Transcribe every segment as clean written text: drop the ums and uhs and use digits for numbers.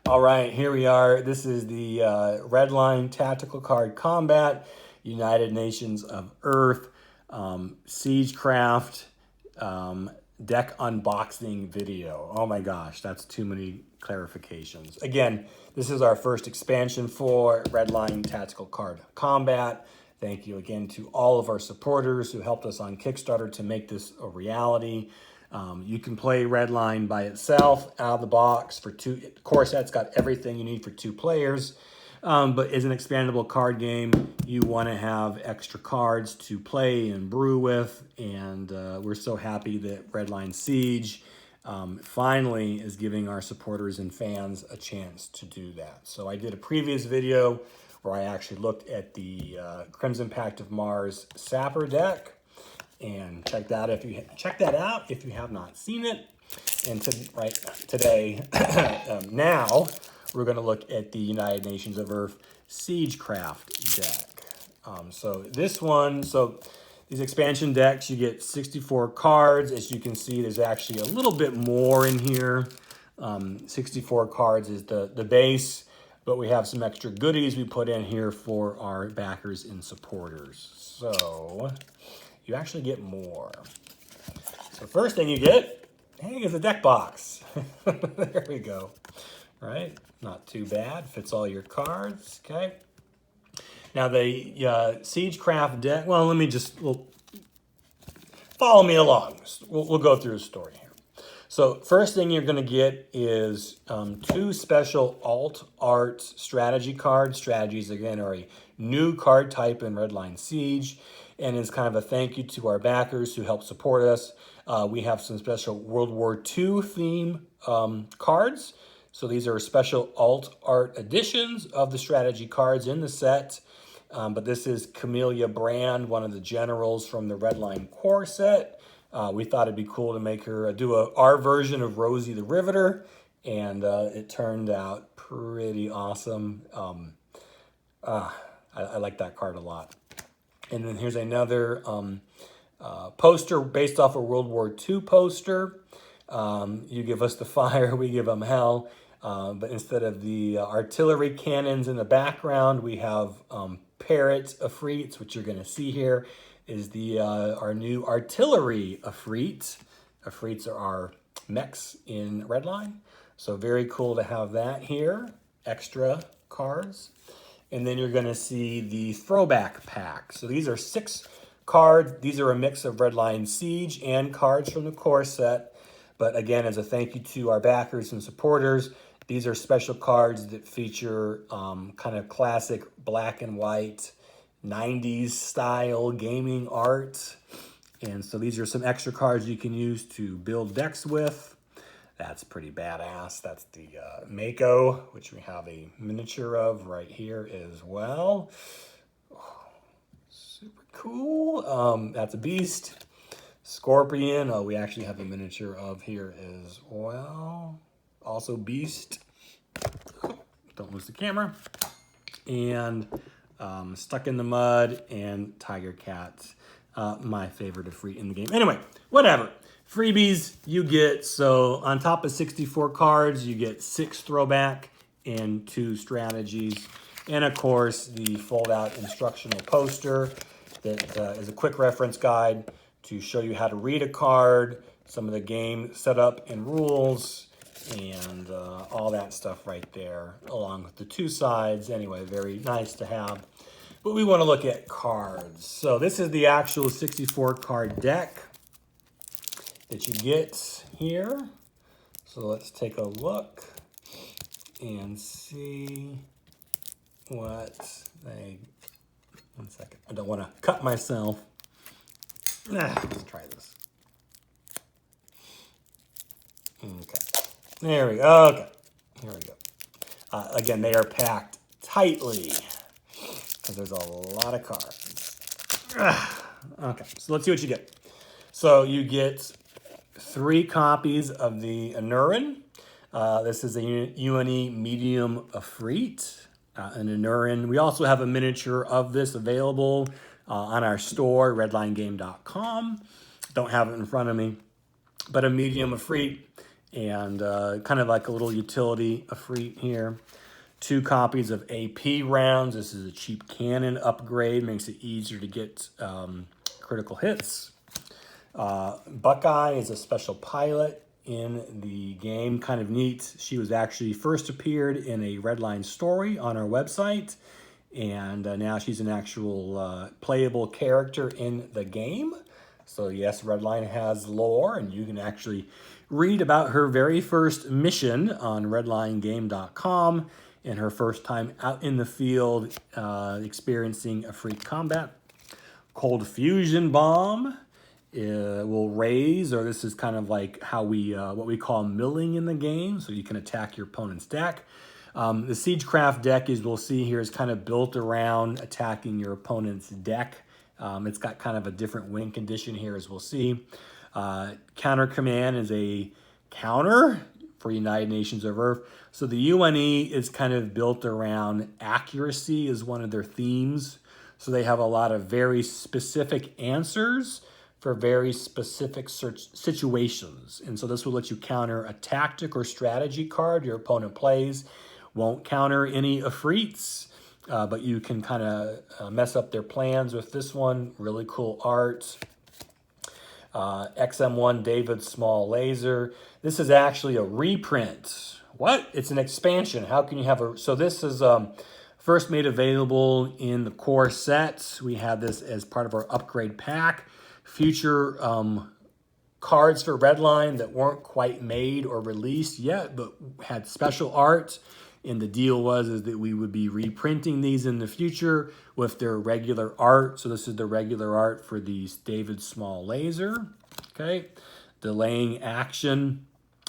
All right, here we are. This is the Redline Tactical Card Combat, United Nations of Earth, Siegecraft, deck unboxing video. Oh my gosh, that's too many clarifications. Again, this is our first expansion for Redline Tactical Card Combat. Thank you again to all of our supporters who helped us on Kickstarter to make this a reality. You can play Redline by itself, out of the box for two. Core set's got everything you need for 2 players, but as an expandable card game, you want to have extra cards to play and brew with, and we're so happy that Redline Siege finally is giving our supporters and fans a chance to do that. So I did a previous video where I actually looked at the Crimson Pact of Mars Sapper deck, and check that out if you have not seen it. And today, now we're going to look at the United Nations of Earth Siegecraft deck. So this one, these expansion decks, you get 64 cards. As you can see, there's actually a little bit more in here. 64 cards is the base, but we have some extra goodies we put in here for our backers and supporters. So you actually get more. So first thing you get, hey, is a deck box. There we go. Right? Not too bad. Fits all your cards. Okay. Now the Siegecraft deck, well, follow me along. We'll go through the story here. So first thing you're going to get is 2 special alt art strategy cards. Strategies, again, are a new card type in Redline Siege, and is kind of a thank you to our backers who help support us. We have some special World War II theme cards. So these are special alt art editions of the strategy cards in the set. But this is Camellia Brand, one of the generals from the Redline core set. We thought it'd be cool to make her do our version of Rosie the Riveter, and it turned out pretty awesome. I like that card a lot. And then here's another poster based off a World War II poster. You give us the fire, we give them hell. But instead of the artillery cannons in the background, we have parrot Afrits, which you're going to see here is our new artillery Afrit. Afrits are our mechs in Redline. So very cool to have that here. Extra cards. And then you're going to see the throwback pack. So these are 6 cards. These are a mix of Redline Siege and cards from the core set. But again, as a thank you to our backers and supporters, these are special cards that feature kind of classic black and white 90s style gaming art. And so these are some extra cards you can use to build decks with. That's pretty badass. That's the Mako, which we have a miniature of right here as well. Oh, super cool. That's a beast. Scorpion. Oh, we actually have a miniature of here as well. Also beast. Don't lose the camera. And Stuck in the Mud and Tiger Cat. My favorite Afrit in the game. Anyway, whatever. Freebies you get, so on top of 64 cards, you get 6 throwback and 2 strategies. And of course, the fold-out instructional poster that is a quick reference guide to show you how to read a card, some of the game setup and rules, and all that stuff right there, along with the 2 sides. Anyway, very nice to have. But we want to look at cards. So this is the actual 64 card deck that you get here. So let's take a look and see what they... One second. I don't want to cut myself. Let's try this. Okay. There we go. Okay. Here we go. Again, they are packed tightly because there's a lot of cards. Okay. So let's see what you get. So you get 3 copies of the Neuron. This is a UNE medium Afrit, an Neuron. We also have a miniature of this available on our store, redlinegame.com. Don't have it in front of me, but a medium Afrit. and kind of like a little utility Efreet here. 2 copies of AP rounds. This is a cheap cannon upgrade, makes it easier to get critical hits. Buckeye is a special pilot in the game, kind of neat. She was actually first appeared in a Redline story on our website, and now she's an actual playable character in the game. So yes, Redline has lore, and you can actually read about her very first mission on redlinegame.com and her first time out in the field experiencing a free combat. Cold Fusion Bomb will raise, or this is kind of like how we what we call milling in the game, so you can attack your opponent's deck. The Siegecraft deck, as we'll see here, is kind of built around attacking your opponent's deck. It's got kind of a different win condition here, as we'll see. Counter Command is a counter for United Nations of Earth. So the UNE is kind of built around accuracy as one of their themes. So they have a lot of very specific answers for very specific situations. And so this will let you counter a tactic or strategy card your opponent plays. Won't counter any Efreets, but you can kind of mess up their plans with this one. Really cool art. XM1 David Small Laser. This is actually a reprint. What? It's an expansion. How can you have a... So this is first made available in the core set. We had this as part of our upgrade pack. Future cards for Redline that weren't quite made or released yet, but had special art. And the deal was that we would be reprinting these in the future with their regular art. So this is the regular art for these David Small Laser. Okay, delaying action.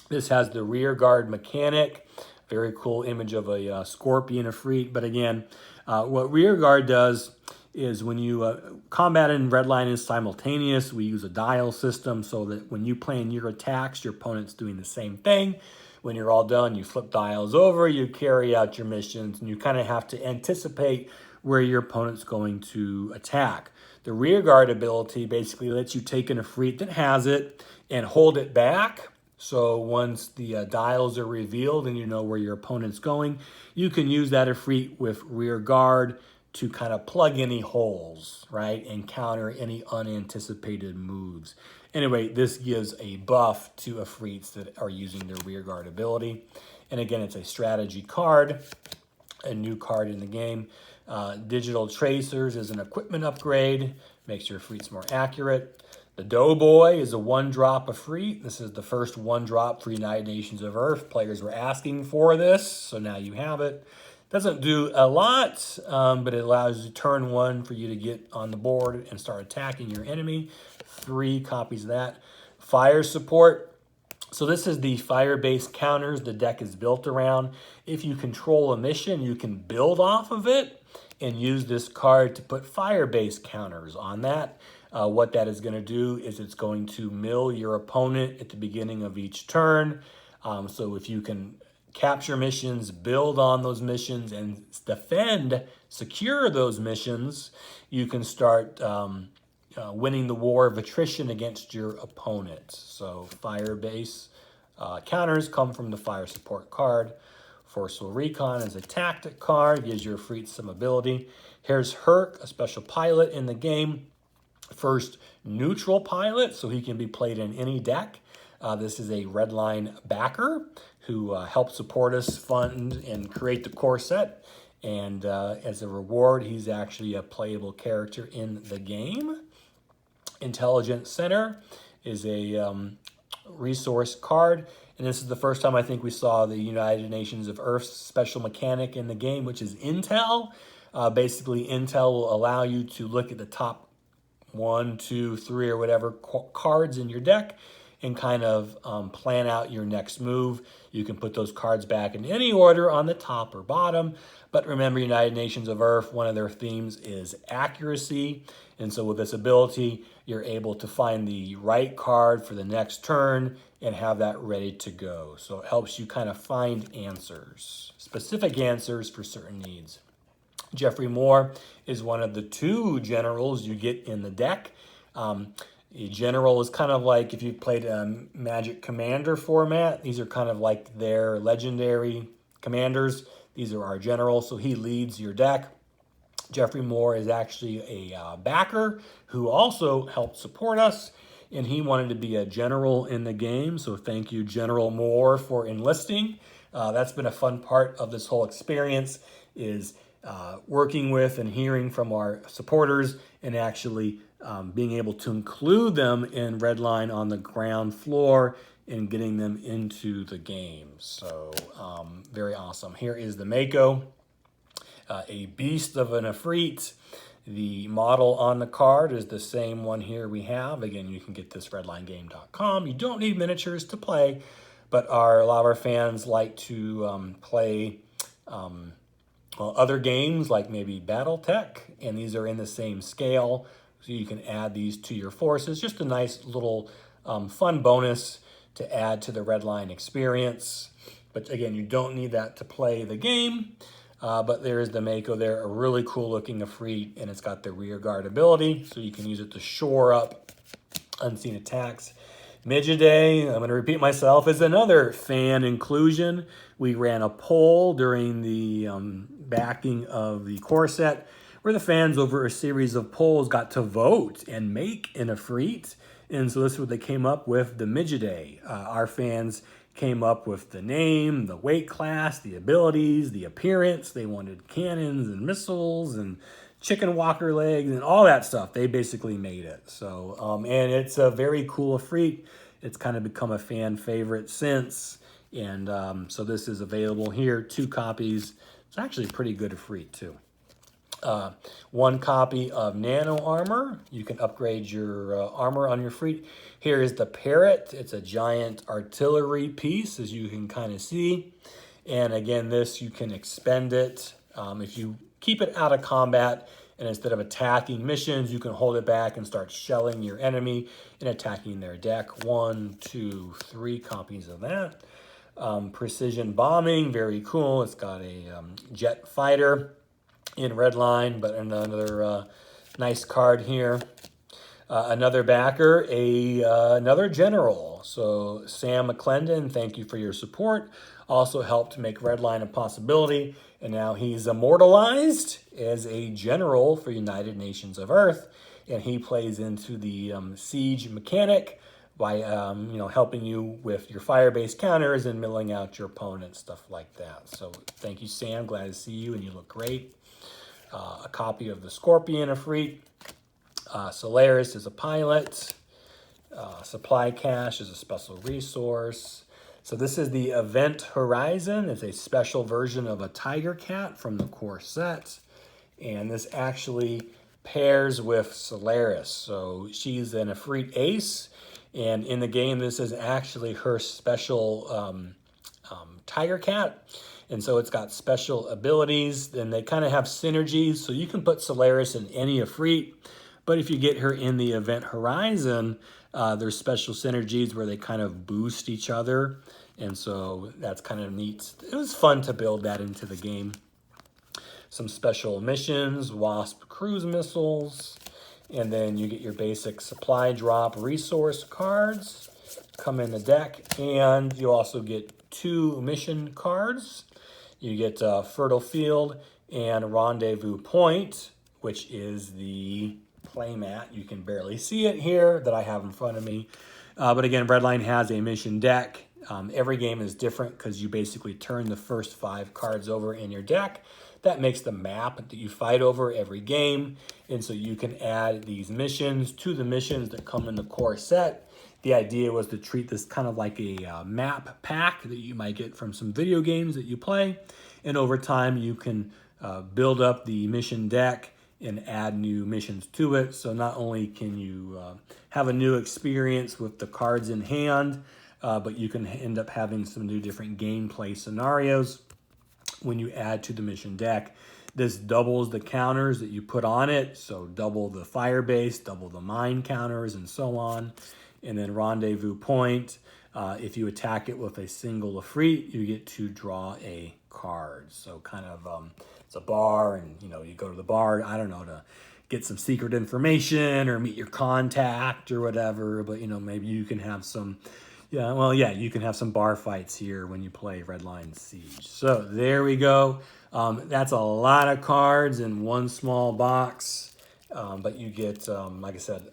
This has the rear guard mechanic. Very cool image of a scorpion Efreet. But again, what rear guard does is when you combat in Redline is simultaneous. We use a dial system so that when you plan your attacks, your opponent's doing the same thing. When you're all done, you flip dials over, you carry out your missions, and you kind of have to anticipate where your opponent's going to attack. The rear guard ability basically lets you take an Efreet that has it and hold it back. So once the dials are revealed and you know where your opponent's going, you can use that Efreet with rear guard to kind of plug any holes, right, and counter any unanticipated moves. Anyway, this gives a buff to Efreets that are using their rear guard ability. And again, it's a strategy card, a new card in the game. Digital Tracers is an equipment upgrade, makes your Efreets more accurate. The Doughboy is a 1-drop Efreet. This is the first 1-drop for United Nations of Earth. Players were asking for this, so now you have it. Doesn't do a lot, but it allows you turn 1 for you to get on the board and start attacking your enemy. 3 copies of that. Fire support. So this is the Firebase counters the deck is built around. If you control a mission, you can build off of it and use this card to put Firebase counters on that. What that is going to do is it's going to mill your opponent at the beginning of each turn. So if you can capture missions, build on those missions, and defend, secure those missions, you can start winning the war of attrition against your opponent. So Firebase counters come from the fire support card. Forceful Recon is a tactic card, gives your Efreet some ability. Here's Herc, a special pilot in the game. First neutral pilot, so he can be played in any deck. This is a Redline backer who helps support us fund and create the core set. And as a reward, he's actually a playable character in the game. Intelligence Center is a resource card. And this is the first time I think we saw the United Nations of Earth's special mechanic in the game, which is Intel. Basically, Intel will allow you to look at the top 1, 2, 3, or whatever cards in your deck and kind of plan out your next move. You can put those cards back in any order on the top or bottom. But remember, United Nations of Earth, one of their themes is accuracy. And so with this ability, you're able to find the right card for the next turn and have that ready to go. So it helps you kind of find answers, specific answers for certain needs. Jeffrey Moore is one of the 2 generals you get in the deck. A general is kind of like if you've played a Magic Commander format. These are kind of like their legendary commanders. These are our generals, so he leads your deck. Jeffrey Moore is actually a backer who also helped support us, and he wanted to be a general in the game. So thank you, General Moore, for enlisting. That's been a fun part of this whole experience, is working with and hearing from our supporters and actually being able to include them in Redline on the ground floor and getting them into the game. So very awesome. Here is the Mako, a beast of an Efreet. The model on the card is the same one here we have. Again, you can get this redlinegame.com. You don't need miniatures to play, but a lot of our fans like to play other games like maybe Battletech, and these are in the same scale, so you can add these to your forces. Just a nice little fun bonus to add to the Redline experience. But again, you don't need that to play the game. But there is the Mako there, a really cool looking Efreet, and it's got the rear guard ability, so you can use it to shore up unseen attacks. Midget, I'm going to repeat myself, is another fan inclusion. We ran a poll during the backing of the core set, where the fans over a series of polls got to vote and make an Efreet. And so this is what they came up with, the Midget. Our fans came up with the name, the weight class, the abilities, the appearance. They wanted cannons and missiles and chicken walker legs and all that stuff. They basically made it. So, and it's a very cool Efreet. It's kind of become a fan favorite since. And so this is available here, 2 copies. It's actually a pretty good Efreet too. 1 copy of Nano Armor. You can upgrade your armor on your Efreet. Here is the Parrot. It's a giant artillery piece, as you can kind of see. And again, this, you can expend it. If you keep it out of combat, and instead of attacking missions, you can hold it back and start shelling your enemy and attacking their deck. 1, 2, 3 copies of that. Precision bombing, very cool. It's got a jet fighter in Redline, but another nice card here. Another backer, another general. So Sam McClendon, thank you for your support. Also helped make Redline a possibility, and now he's immortalized as a general for United Nations of Earth, and he plays into the siege mechanic by helping you with your Firebase counters and milling out your opponent, stuff like that. So thank you, Sam. Glad to see you, and you look great. A copy of the Scorpion Efreet. Solaris is a pilot. Supply cache is a special resource. So this is the Event Horizon. It's a special version of a Tiger Cat from the core set. And this actually pairs with Solaris. So she's an Efreet ace. And in the game, this is actually her special Tiger Cat. And so it's got special abilities, and they kind of have synergies. So you can put Solaris in any Efreet, but if you get her in the Event Horizon, there's special synergies where they kind of boost each other. And so that's kind of neat. It was fun to build that into the game. Some special missions, Wasp cruise missiles, and then you get your basic supply drop resource cards come in the deck, and you also get 2 mission cards. You get Fertile Field and Rendezvous Point, which is the playmat. You can barely see it here that I have in front of me. But again, Redline has a mission deck. Every game is different because you basically turn the first 5 cards over in your deck. That makes the map that you fight over every game. And so you can add these missions to the missions that come in the core set. The idea was to treat this kind of like a map pack that you might get from some video games that you play. And over time, you can build up the mission deck and add new missions to it. So not only can you have a new experience with the cards in hand, but you can end up having some new different gameplay scenarios when you add to the mission deck. This doubles the counters that you put on it. So double the Firebase, double the mine counters, and so on. And then Rendezvous Point, if you attack it with a single Efreet, you get to draw a card. So kind of, it's a bar, and you go to the bar, I don't know, to get some secret information or meet your contact or whatever. But, you know, maybe you can have some, you can have some bar fights here when you play Redline Siege. So there we go. That's a lot of cards in one small box. But you get, like I said,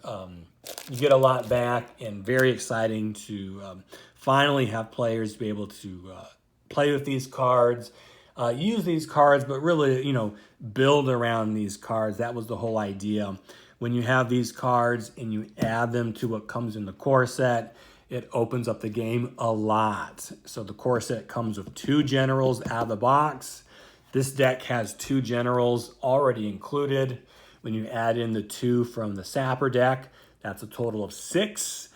you get a lot back, and very exciting to finally have players be able to play with these cards, use these cards, but really, you know, build around these cards. That was the whole idea. When you have these cards and you add them to what comes in the core set, it opens up the game a lot. So the core set comes with 2 generals out of the box. This deck has 2 generals already included. When you add in the 2 from the Sapper deck, that's a total of 6.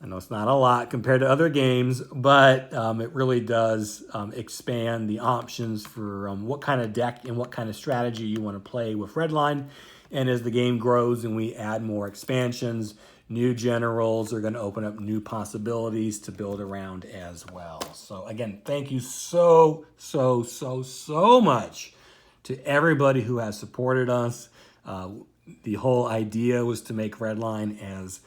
I know it's not a lot compared to other games, but it really does expand the options for what kind of deck and what kind of strategy you want to play with Redline. And as the game grows and we add more expansions, new generals are going to open up new possibilities to build around as well. So again, thank you so much to everybody who has supported us. The whole idea was to make Redline as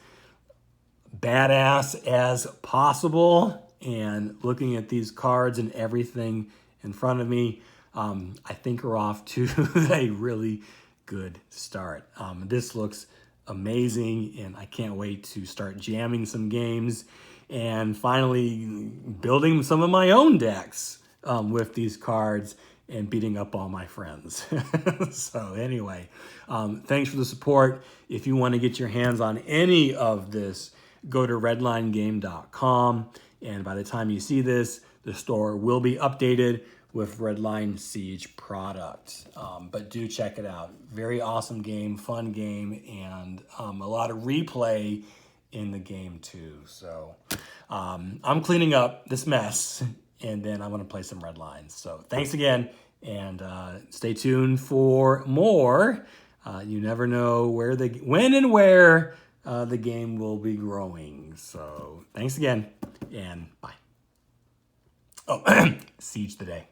badass as possible, and looking at these cards and everything in front of me, I think we're off to a really good start. This looks amazing, and I can't wait to start jamming some games and finally building some of my own decks with these cards and beating up all my friends. So anyway, thanks for the support. If you want to get your hands on any of this, go to redlinegame.com. And by the time you see this, the store will be updated with Redline Siege product. But do check it out. Very awesome game, fun game, and a lot of replay in the game too. So I'm cleaning up this mess, and then I'm going to play some Redlines. So thanks again, and stay tuned for more. You never know when and where the game will be growing. So thanks again, and bye. Oh, Siege today.